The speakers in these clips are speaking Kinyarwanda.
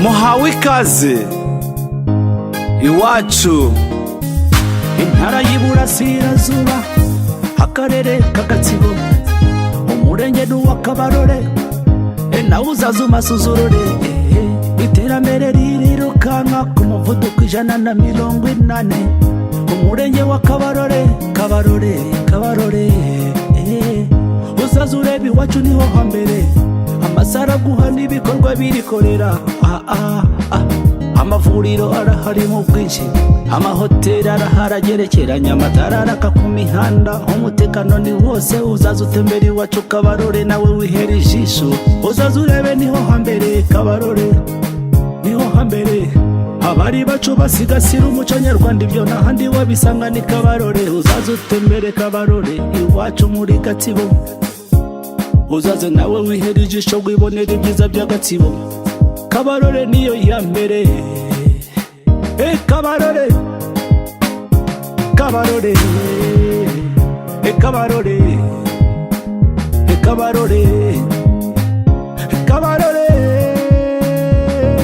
muhawe ikaze iwacu intara y'Iburasirazuba, akarere ka Gatsibo, umurenge n'uwa Kabarore, nawe uzazuma suzurore, iterambere ririrukanka ku muvuduko 180, umurenge wa Kabarore, Kabarore, Kabarore, uzazureba iwacu niho hambere, amasara guha n'ibikorwa birikorera, amavuriro arahari mu bwinshi, amahoteli arahari agerekeranya, amatara araka ku mihanda, umutekano ni wose, uzaza utembera iwacu Kabarore nawe wihera ijisho, uzaza urebe niho hambere, Kabarore niho hambere, abari bacu basigasira umuco nyarwanda, ibyo n'ahandi wabisanga ni Kabarore, uzaza utembere Kabarore iwacu muri Gatsibo, uzaze nawe wihera ijisho wibonera ibyiza bya Gatsibo, Kabarore niyo yambere, Kabarore, Kabarore, Kabarore, Kabarore, Kabarore,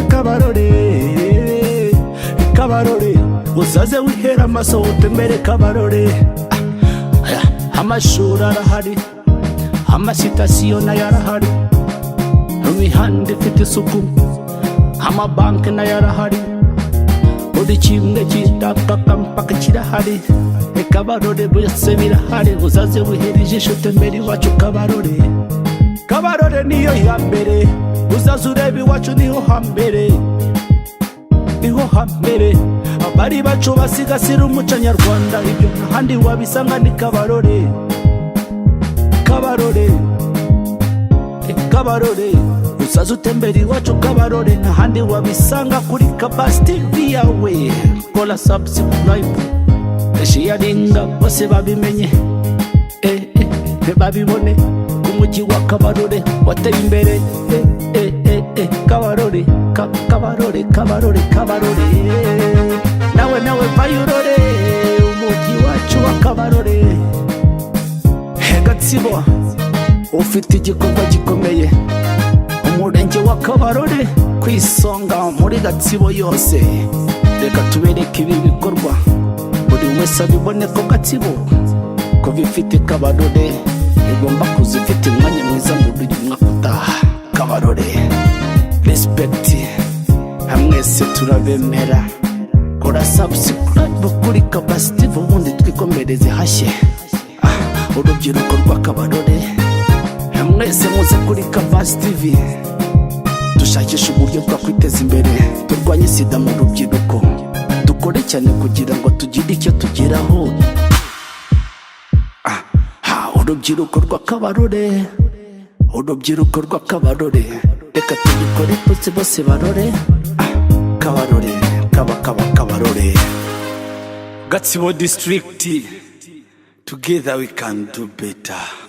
Kabarore, Kabarore, uzaze wihera amaso utembere Kabarore, amashuri arahari, amasitasiyo nayo arahari, imihanda ifite isuku, amabanki nayo arahari, buri kimwe kitaka mpaka kirahari, Kabarore byose birahari, uzaze wihera ijisho utembere iwacu Kabarore, Kabarore niyo yambere, uzaze urebe iwacu niho hambere, niho hambere, abari bacu basigasira umuco nyarwanda, ibyo n'ahandi wabisanga ni Kabarore, Kabarore, Kabarore, uzaze utembere iwacu Kabarore, n'ahandi wabisanga kuri Kabasi TV yawe, kola subscribe, sharinga bose babimenye, babibone, umugi wa Kabarore wateye imbere, Kabarore, Kabarore, Kabarore, Kabarore, nawe bayurore, umugi wacu wa Kabarore, Gatsibo ufite igikorwa gikomeye, umurenge wa Kabarore kwisonga muri Gatsibo yose, reka tubereke ibi bikorwa, buri wese abibone ko Gatsibo ko bifite Kabarore igomba kuzifite umwanya mwiza mu buryo mwaka utaha. Kabarore respect, hamwese turabemera, kora subscribe kuri Kabasi TV ubundi twikomereze hashye, urubyiruko rwa Kabarore mwese muze kuri Kabasi TV, dushakisha uburyo bwo kwiteza imbere, turwanye sida mu rubyiruko, dukore cyane kugira ngo tugire icyo tugeraho, urubyiruko rwa Kabarore, urubyiruko rwa Kabarore, reka tubikore bose barore, Kabarore, Kabarore, Gatsibo district, together we can do better.